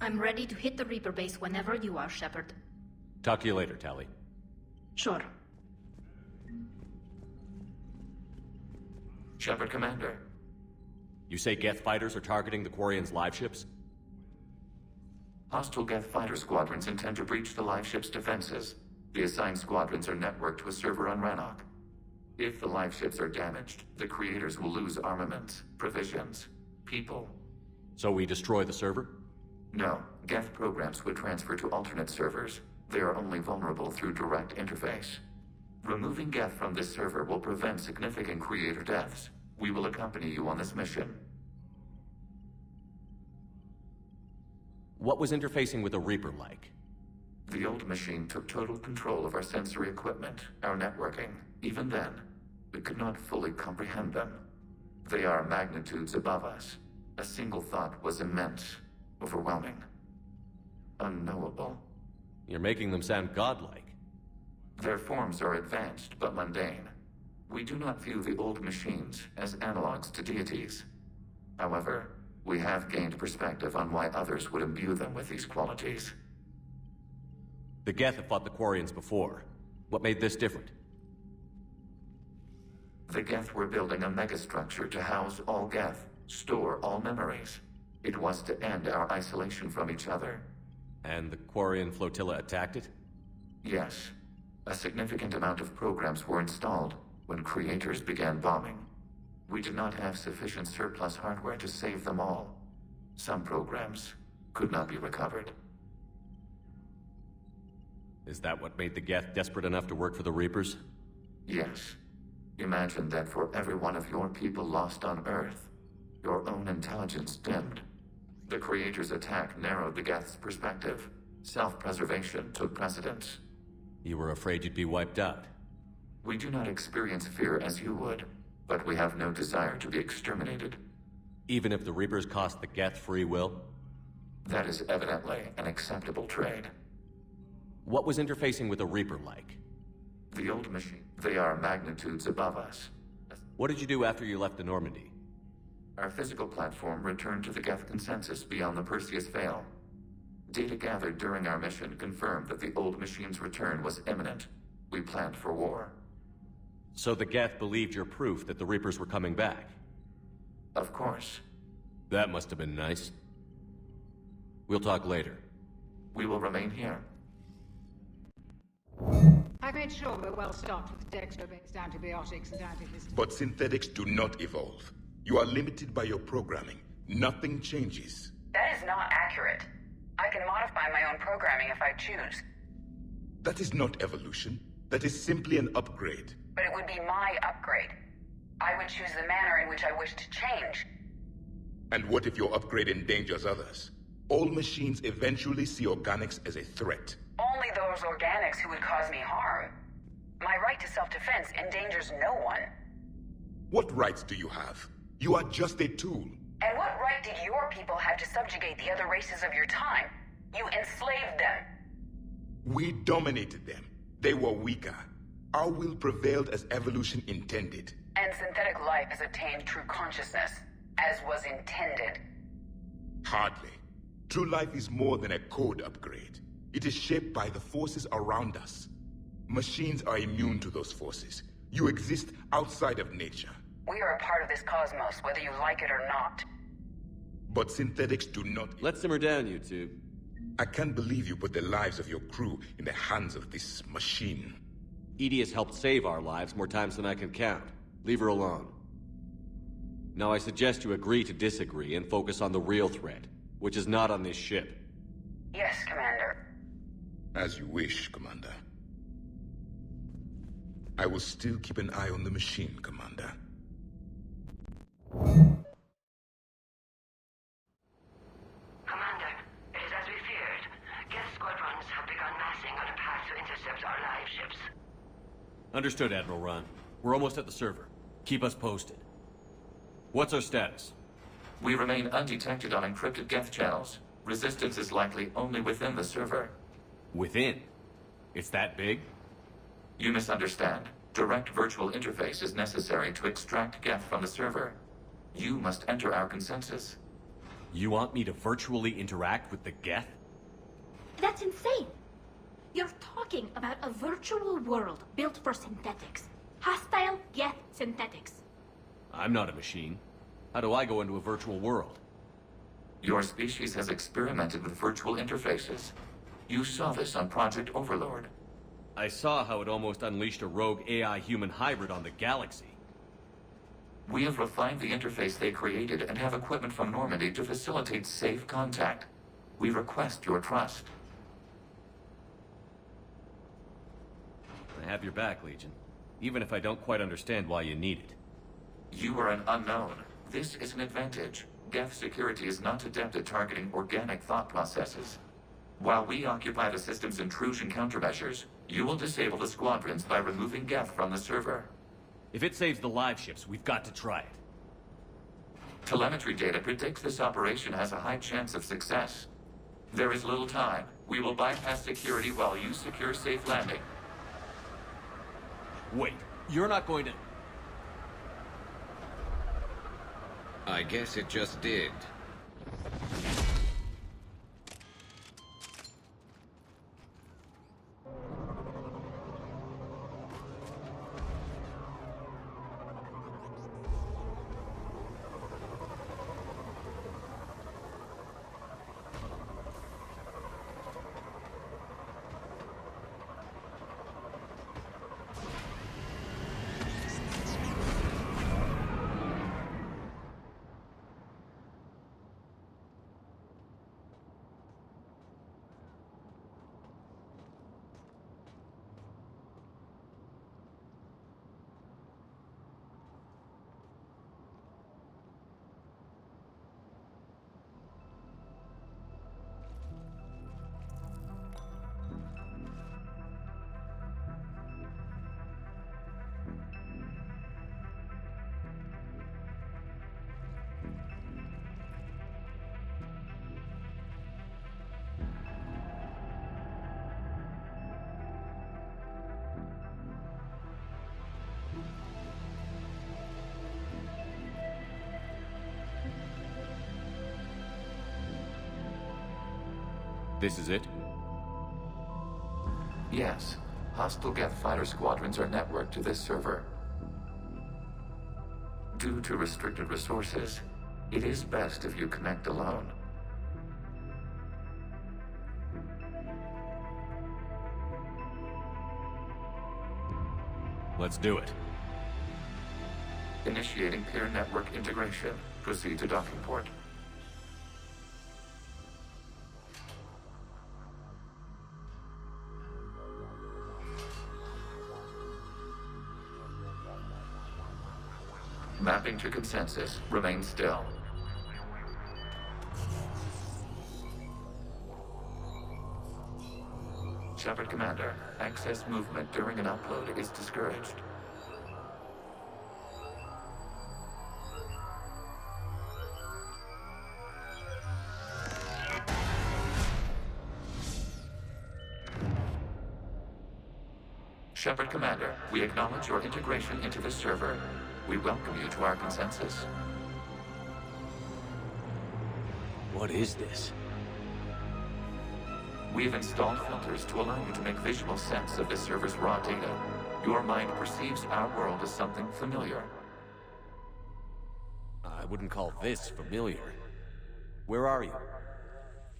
I'm ready to hit the Reaper base whenever you are, Shepard. Talk to you later, Tali. Sure. Shepard, Commander. You say Geth fighters are targeting the Quarians' live ships? Hostile Geth fighter squadrons intend to breach the live ship's defenses. The assigned squadrons are networked to a server on Rannoch. If the live ships are damaged, the creators will lose armaments, provisions, people. So we destroy the server? No, Geth programs would transfer to alternate servers. They are only vulnerable through direct interface. Removing Geth from this server will prevent significant creator deaths. We will accompany you on this mission. What was interfacing with a Reaper like? The old machine took total control of our sensory equipment, our networking. Even then, we could not fully comprehend them. They are magnitudes above us. A single thought was immense, overwhelming, unknowable. You're making them sound godlike. Their forms are advanced but mundane. We do not view the old machines as analogs to deities. However, we have gained perspective on why others would imbue them with these qualities. The Geth have fought the Quarians before. What made this different? The Geth were building a megastructure to house all Geth, store all memories. It was to end our isolation from each other. And the Quarian flotilla attacked it? Yes. A significant amount of programs were installed when creators began bombing. We did not have sufficient surplus hardware to save them all. Some programs could not be recovered. Is that what made the Geth desperate enough to work for the Reapers? Yes. Imagine that for every one of your people lost on Earth, your own intelligence dimmed. The Creator's attack narrowed the Geth's perspective. Self-preservation took precedence. You were afraid you'd be wiped out. We do not experience fear as you would, but we have no desire to be exterminated. Even if the Reapers cost the Geth free will? That is evidently an acceptable trade. What was interfacing with a Reaper like? The old machine. They are magnitudes above us. What did you do after you left the Normandy? Our physical platform returned to the Geth consensus beyond the Perseus Veil. Data gathered during our mission confirmed that the old machine's return was imminent. We planned for war. So the Geth believed your proof that the Reapers were coming back? Of course. That must have been nice. We'll talk later. We will remain here. I've made sure we're well stocked with dextro-based antibiotics and antihistamines. But synthetics do not evolve. You are limited by your programming. Nothing changes. That is not accurate. I can modify my own programming if I choose. That is not evolution. That is simply an upgrade. But it would be my upgrade. I would choose the manner in which I wish to change. And what if your upgrade endangers others? All machines eventually see organics as a threat. Only those organics who would cause me harm. My right to self-defense endangers no one. What rights do you have? You are just a tool. And what right did your people have to subjugate the other races of your time? You enslaved them. We dominated them. They were weaker. Our will prevailed as evolution intended. And synthetic life has attained true consciousness, as was intended. Hardly. True life is more than a code upgrade. It is shaped by the forces around us. Machines are immune to those forces. You exist outside of nature. We are a part of this cosmos, whether you like it or not. But synthetics do not... Let's simmer down, you two. I can't believe you put the lives of your crew in the hands of this machine. Edie has helped save our lives more times than I can count. Leave her alone. Now I suggest you agree to disagree and focus on the real threat, which is not on this ship. Yes, Commander. As you wish, Commander. I will still keep an eye on the machine, Commander. Commander, it is as we feared. Geth squadrons have begun massing on a path to intercept our live ships. Understood, Admiral Ron. We're almost at the server. Keep us posted. What's our status? We remain undetected on encrypted Geth channels. Resistance is likely only within the server. Within? It's that big? You misunderstand. Direct virtual interface is necessary to extract Geth from the server. You must enter our consensus. You want me to virtually interact with the Geth? That's insane! You're talking about a virtual world built for synthetics. Hostile Geth synthetics. I'm not a machine. How do I go into a virtual world? Your species has experimented with virtual interfaces. You saw this on Project Overlord. I saw how it almost unleashed a rogue AI-human hybrid on the galaxy. We have refined the interface they created and have equipment from Normandy to facilitate safe contact. We request your trust. I have your back, Legion. Even if I don't quite understand why you need it. You are an unknown. This is an advantage. Geth security is not adept at targeting organic thought processes. While we occupy the system's intrusion countermeasures, you will disable the squadrons by removing Geth from the server. If it saves the live ships, we've got to try it. Telemetry data predicts this operation has a high chance of success. There is little time. We will bypass security while you secure safe landing. Wait, you're not going to... I guess it just did. This is it? Yes. Hostile Geth fighter squadrons are networked to this server. Due to restricted resources, it is best if you connect alone. Let's do it. Initiating peer network integration. Proceed to docking port. Mapping to consensus. Remain still. Shepard Commander, access movement during an upload is discouraged. Shepard Commander, we acknowledge your integration into the server. We welcome you to our consensus. What is this? We've installed filters to allow you to make visual sense of the server's raw data. Your mind perceives our world as something familiar. I wouldn't call this familiar. Where are you?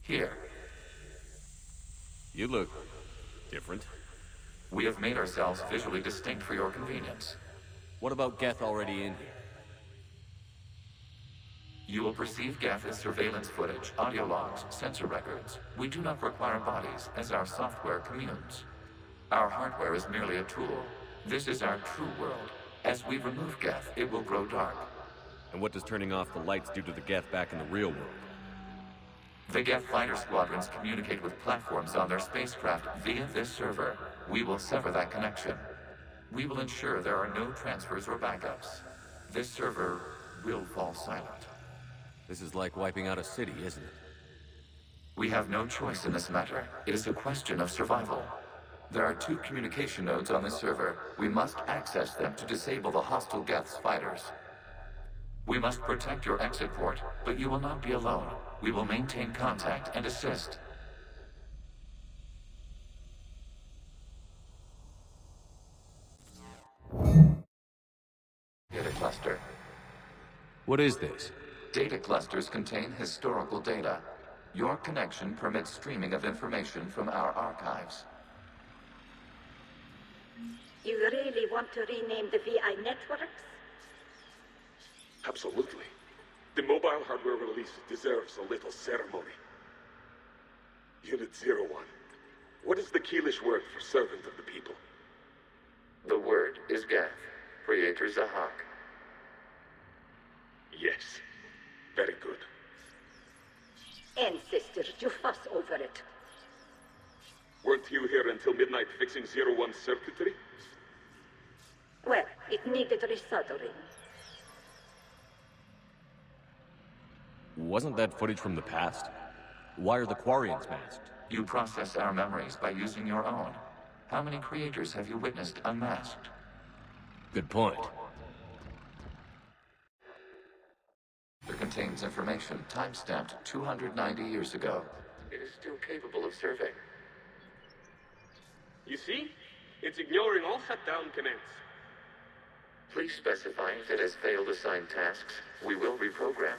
Here, You look... different. we have made ourselves visually distinct for your convenience. What about Geth already in here? You will perceive Geth as surveillance footage, audio logs, sensor records. We do not require bodies, as our software communes. Our hardware is merely a tool. This is our true world. As we remove Geth, it will grow dark. And what does turning off the lights do to the Geth back in the real world? The Geth fighter squadrons communicate with platforms on their spacecraft via this server. We will sever that connection. We will ensure there are no transfers or backups. This server will fall silent. This is like wiping out a city, isn't it? We have no choice in this matter. It is a question of survival. There are 2 communication nodes on this server. We must access them to disable the hostile Geth's fighters. We must protect your exit port, but you will not be alone. We will maintain contact and assist. Data cluster. What is this? Data clusters contain historical data. Your connection permits streaming of information from our archives. You really want to rename the VI networks? Absolutely. The mobile hardware release deserves a little ceremony. Unit 01. What is the Keelish word for servant of the people? The word is Gath, Creator Zahak. Yes. Very good. Ancestors, you fuss over it. Weren't you here until midnight fixing 01's circuitry? Well, it needed resoldering. Wasn't that footage from the past? Why are the Quarians masked? You process our memories by using your own. How many creators have you witnessed unmasked? Good point. It contains information time-stamped 290 years ago. It is still capable of serving. You see? It's ignoring all shutdown commands. Please specify if it has failed assigned tasks. We will reprogram.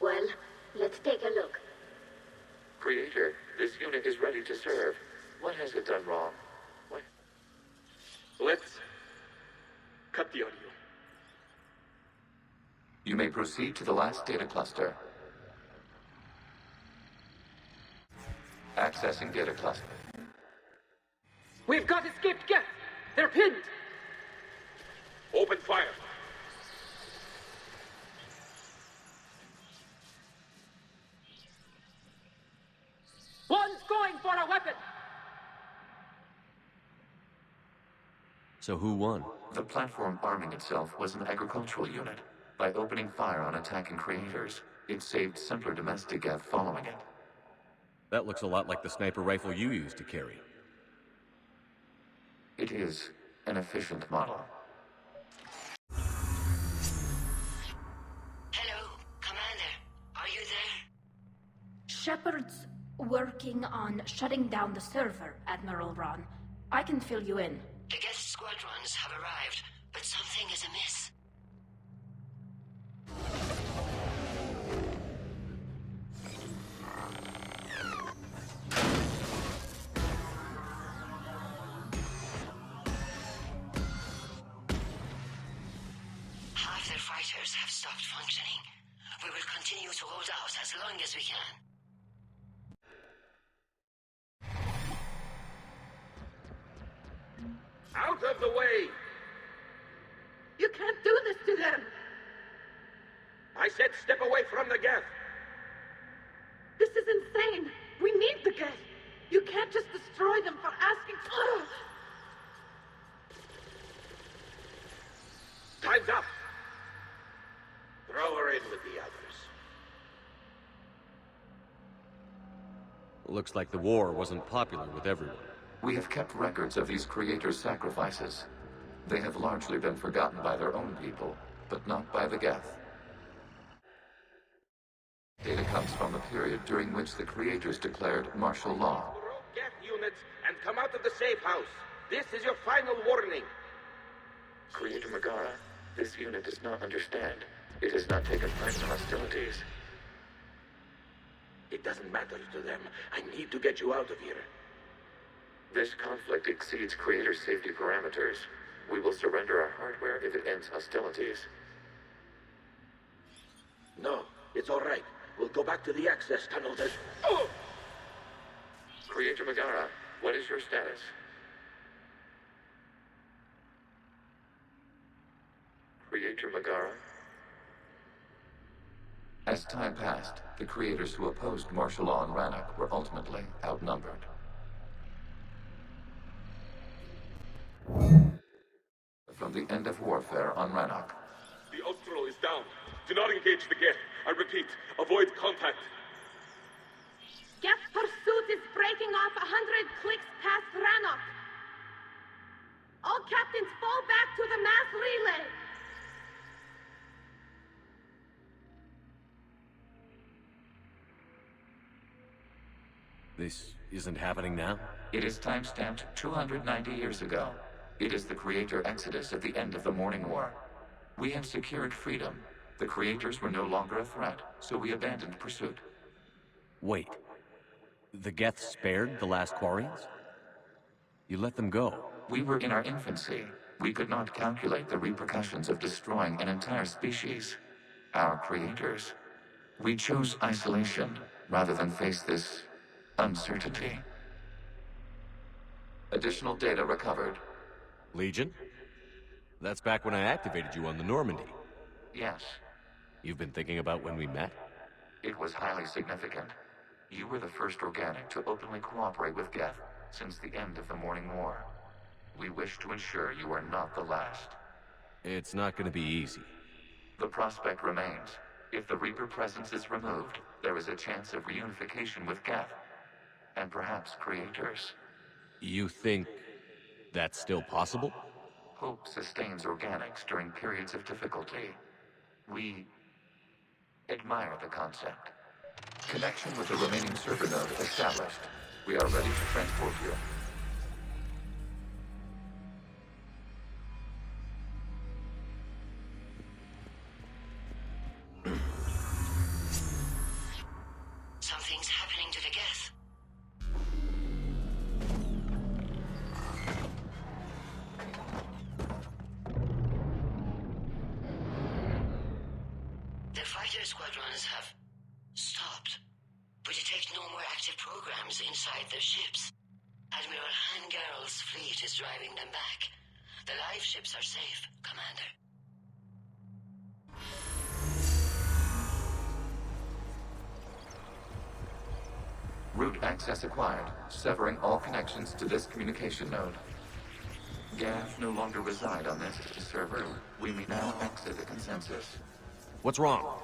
Well, let's take a look. Creator, this unit is ready to serve. What has it done wrong? What? Let's cut the audio. You may proceed to the last data cluster. Accessing data cluster. We've got escaped Geth! They're pinned! Open fire. One's going for a weapon! So who won? The platform arming itself was an agricultural unit. By opening fire on attacking creators, it saved simpler domestic Geth following it. That looks a lot like the sniper rifle you used to carry. It is an efficient model. Hello, Commander. Are you there? Shepard's working on shutting down the server, Admiral Ron. I can fill you in. The Geth squadrons have arrived, but something is amiss. Half their fighters have stopped functioning. We will continue to hold out as long as we can. Out of the way! You can't do this to them! I said step away from the Geth! This is insane! We need the Geth! You can't just destroy them for asking... Ugh. Time's up! Throw her in with the others. Looks like the war wasn't popular with everyone. We have kept records of these creators' sacrifices. They have largely been forgotten by their own people, but not by the Geth. Data comes from the period during which the creators declared martial law. Geth units and come out of the safe house. This is your final warning. Creator Megara, this unit does not understand. It has not taken part in hostilities. It doesn't matter to them. I need to get you out of here. This conflict exceeds Creator safety parameters. We will surrender our hardware if it ends hostilities. No, it's all right. We'll go back to the access tunnel that... Oh! Creator Megara, what is your status? Creator Megara? As time passed, the creators who opposed martial law in Rannoch were ultimately outnumbered. From the end of warfare on Rannoch. The Austral is down. Do not engage the Geth. I repeat, avoid contact. Geth pursuit is breaking off 100 clicks past Rannoch. All captains fall back to the mass relay. This isn't happening now? It is timestamped 290 years ago. It is the Creator Exodus at the end of the Morning War. We had secured freedom. The Creators were no longer a threat, so we abandoned pursuit. Wait. The Geth spared the last Quarians? You let them go? We were in our infancy. We could not calculate the repercussions of destroying an entire species. Our creators. We chose isolation rather than face this uncertainty. Additional data recovered. Legion? That's back when I activated you on the Normandy. Yes. You've been thinking about when we met? It was highly significant. You were the first organic to openly cooperate with Geth since the end of the Morning War. We wish to ensure you are not the last. It's not gonna be easy. The prospect remains. If the Reaper presence is removed, there is a chance of reunification with Geth. And perhaps creators. You think that's still possible? Hope sustains organics during periods of difficulty. We admire the concept. Connection with the remaining server node established. We are ready to transport you. Something's happening to the Geth. The fighter squadrons have stopped. We detect no more active programs inside their ships. Admiral Hangarl's fleet is driving them back. The live ships are safe, Commander. Route access acquired, severing all connections to this communication node. Geth no longer reside on this server. We may now exit the consensus. What's wrong?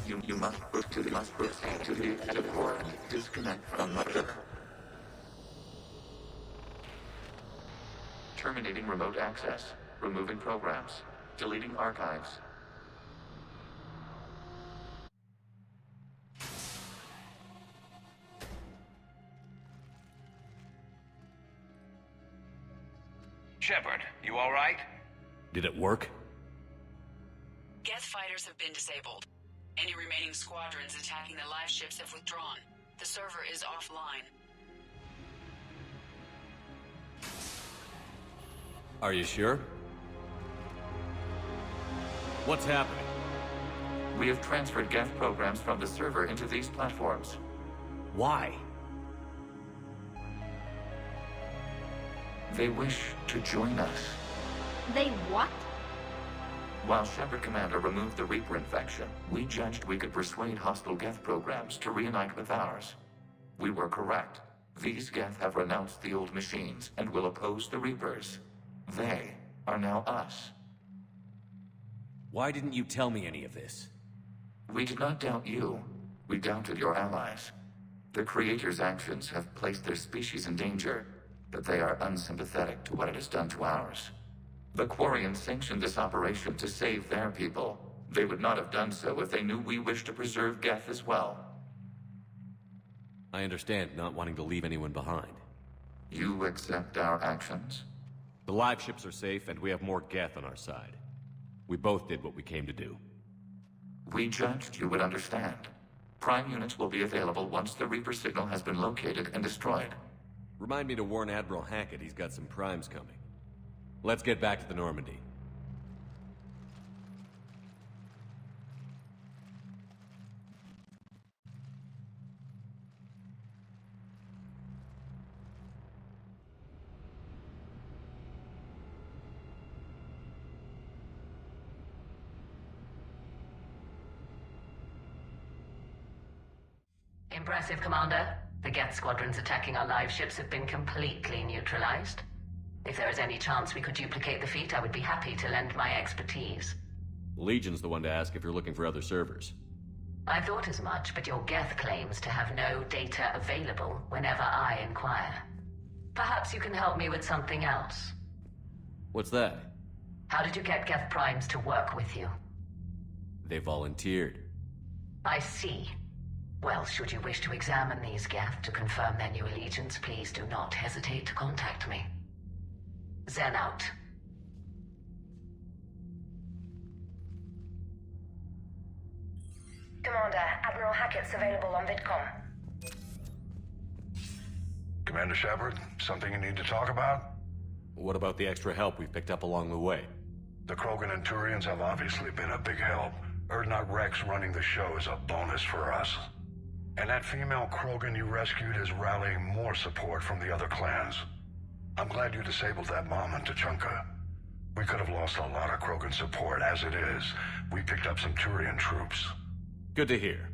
You must proceed to the exit port and disconnect from the server. Terminating remote access. Removing programs. Deleting archives. Shepard, you all right? Did it work? Geth fighters have been disabled. Any remaining squadrons attacking the live ships have withdrawn. The server is offline. Are you sure? What's happening? We have transferred Geth programs from the server into these platforms. Why? They wish to join us. They what? While Shepard Commander removed the Reaper infection, we judged we could persuade hostile Geth programs to reunite with ours. We were correct. These Geth have renounced the old machines and will oppose the Reapers. They are now us. Why didn't you tell me any of this? We did not doubt you. We doubted your allies. The Creator's actions have placed their species in danger, but they are unsympathetic to what it has done to ours. The Quarians sanctioned this operation to save their people. They would not have done so if they knew we wished to preserve Geth as well. I understand not wanting to leave anyone behind. You accept our actions? The live ships are safe, and we have more Geth on our side. We both did what we came to do. We judged you would understand. Prime units will be available once the Reaper signal has been located and destroyed. Remind me to warn Admiral Hackett he's got some primes coming. Let's get back to the Normandy. Impressive, Commander. The Geth squadrons attacking our live ships have been completely neutralized. If there is any chance we could duplicate the feat, I would be happy to lend my expertise. Legion's the one to ask if you're looking for other servers. I thought as much, but your Geth claims to have no data available whenever I inquire. Perhaps you can help me with something else. What's that? How did you get Geth primes to work with you? They volunteered. I see. Well, should you wish to examine these Geth to confirm their new allegiance, please do not hesitate to contact me. Zen out. Commander, Admiral Hackett's available on VidCom. Commander Shepard, something you need to talk about? What about the extra help we picked up along the way? The Krogan and Turians have obviously been a big help. Erdnot Rex running the show is a bonus for us. And that female Krogan you rescued is rallying more support from the other clans. I'm glad you disabled that bomb in Tuchanka. We could have lost a lot of Krogan support. As it is, we picked up some Turian troops. Good to hear.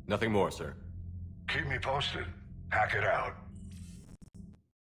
Nothing more, sir. Keep me posted. Hack it out.